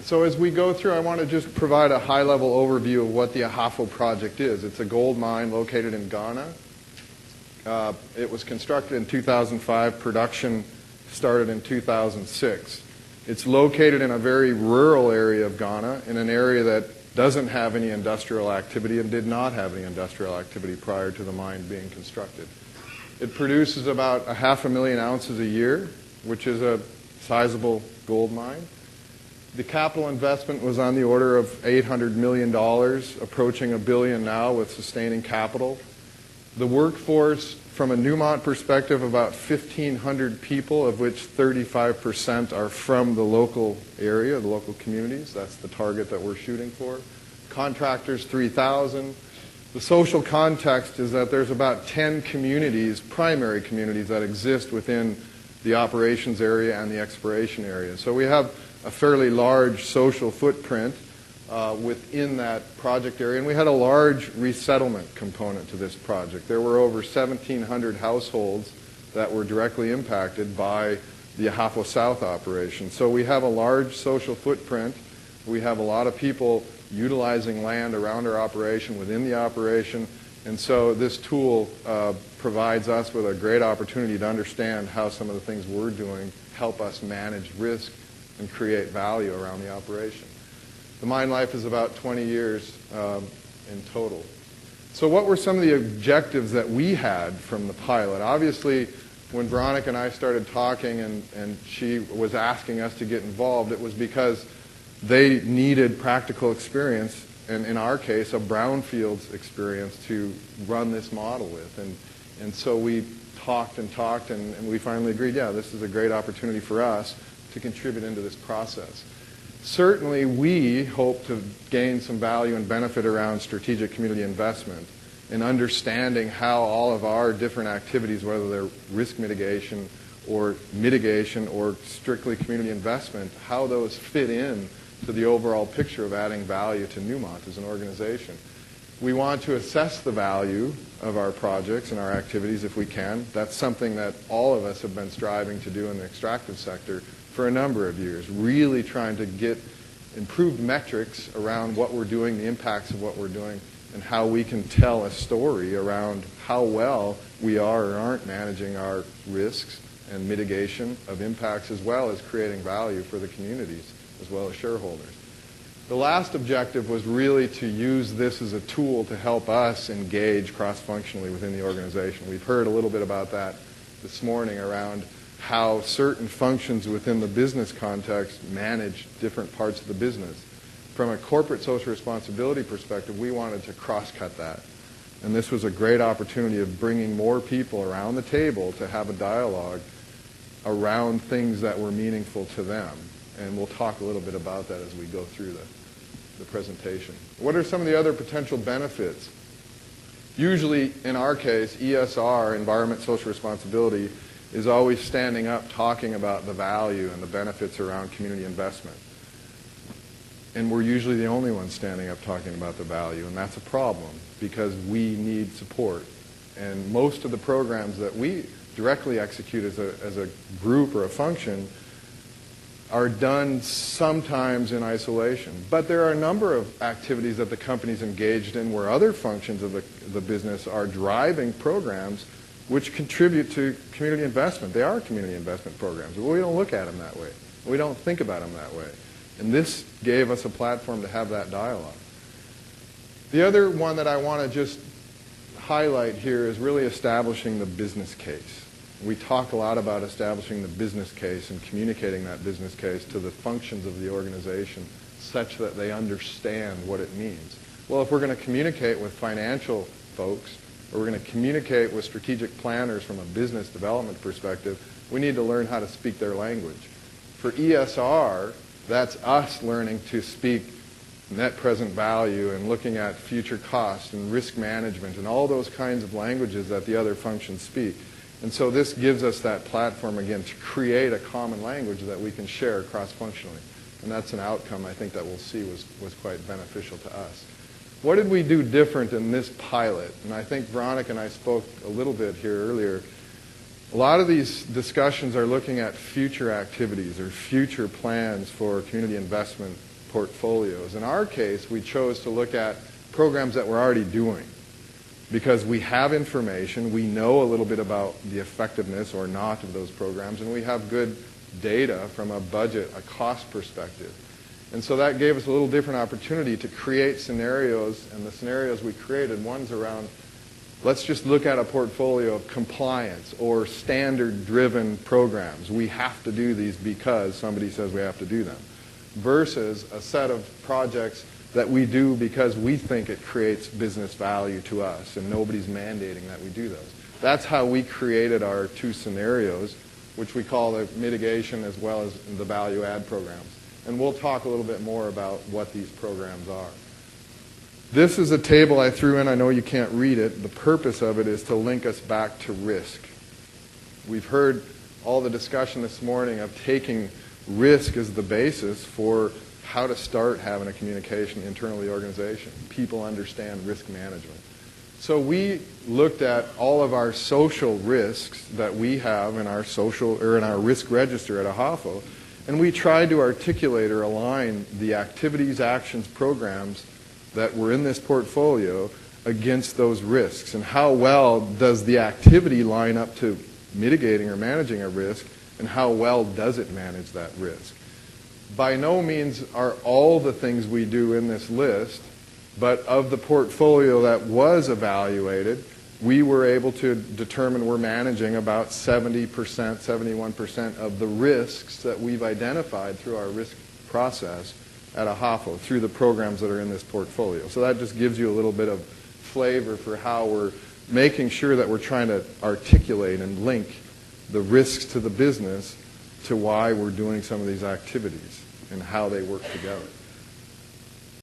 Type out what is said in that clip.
So as we go through, I want to just provide a high-level overview of what the Ahafo project is. It's a gold mine located in Ghana. It was constructed in 2005. Production started in 2006. It's located in a very rural area of Ghana, in an area that doesn't have any industrial activity and did not have any industrial activity prior to the mine being constructed. It produces about 500,000 ounces a year, which is a sizable gold mine. The capital investment was on the order of $800 million, approaching $1 billion now with sustaining capital. The workforce, from a Newmont perspective, about 1,500 people, of which 35% are from the local area, the local communities. That's the target that we're shooting for. Contractors, 3,000. The social context is that there's about 10 communities, primary communities, that exist within the operations area and the exploration area. So we have a fairly large social footprint within that project area, and we had a large resettlement component to this project. There were over 1,700 households that were directly impacted by the Ahafo South operation. So we have a large social footprint. We have a lot of people utilizing land around our operation, within the operation, and so this tool provides us with a great opportunity to understand how some of the things we're doing help us manage risk and create value around the operation. The mine life is about 20 years in total. So what were some of the objectives that we had from the pilot? Obviously, when Veronica and I started talking and she was asking us to get involved, it was because they needed practical experience, and in our case, a brownfields experience to run this model with. And so we talked and we finally agreed, yeah, this is a great opportunity for us to contribute into this process. Certainly, we hope to gain some value and benefit around strategic community investment in understanding how all of our different activities, whether they're risk mitigation or strictly community investment, how those fit in to the overall picture of adding value to Newmont as an organization. We want to assess the value of our projects and our activities if we can. That's something that all of us have been striving to do in the extractive sector for a number of years, really trying to get improved metrics around what we're doing, the impacts of what we're doing, and how we can tell a story around how well we are or aren't managing our risks and mitigation of impacts, as well as creating value for the communities as well as shareholders. The last objective was really to use this as a tool to help us engage cross-functionally within the organization. We've heard a little bit about that this morning around how certain functions within the business context manage different parts of the business. From a corporate social responsibility perspective, we wanted to cross-cut that. And this was a great opportunity of bringing more people around the table to have a dialogue around things that were meaningful to them. And we'll talk a little bit about that as we go through the presentation. What are some of the other potential benefits? Usually, in our case, ESR, Environment Social Responsibility, is always standing up talking about the value and the benefits around community investment. And we're usually the only ones standing up talking about the value, and that's a problem because we need support. And most of the programs that we directly execute as a group or a function are done sometimes in isolation. But there are a number of activities that the company's engaged in where other functions of the business are driving programs which contribute to community investment. They are community investment programs. But we don't look at them that way. We don't think about them that way. And this gave us a platform to have that dialogue. The other one that I want to just highlight here is really establishing the business case. We talk a lot about establishing the business case and communicating that business case to the functions of the organization such that they understand what it means. Well, if we're going to communicate with financial folks, or we're going to communicate with strategic planners from a business development perspective, we need to learn how to speak their language. For ESR, that's us learning to speak net present value and looking at future cost and risk management and all those kinds of languages that the other functions speak. And so this gives us that platform, again, to create a common language that we can share cross-functionally. And that's an outcome I think that we'll see was quite beneficial to us. What did we do different in this pilot? And I think Veronica and I spoke a little bit here earlier. A lot of these discussions are looking at future activities or future plans for community investment portfolios. In our case, we chose to look at programs that we're already doing because we have information, we know a little bit about the effectiveness or not of those programs, and we have good data from a budget, a cost perspective. And so that gave us a little different opportunity to create scenarios, and the scenarios we created, one's around, let's just look at a portfolio of compliance or standard-driven programs. We have to do these because somebody says we have to do them, versus a set of projects that we do because we think it creates business value to us, and nobody's mandating that we do those. That's how we created our two scenarios, which we call the mitigation as well as the value-add programs. And we'll talk a little bit more about what these programs are. This is a table I threw in. I know you can't read it. The purpose of it is to link us back to risk. We've heard all the discussion this morning of taking risk as the basis for how to start having a communication internally the organization. People understand risk management. So we looked at all of our social risks that we have in our social or in our risk register at AHAFO, and we tried to articulate or align the activities, actions, programs that were in this portfolio against those risks, and how well does the activity line up to mitigating or managing a risk, and how well does it manage that risk. By no means are all the things we do in this list, but of the portfolio that was evaluated, we were able to determine we're managing about 70%, 71% of the risks that we've identified through our risk process at AHAFO through the programs that are in this portfolio. So that just gives you a little bit of flavor for how we're making sure that we're trying to articulate and link the risks to the business to why we're doing some of these activities and how they work together.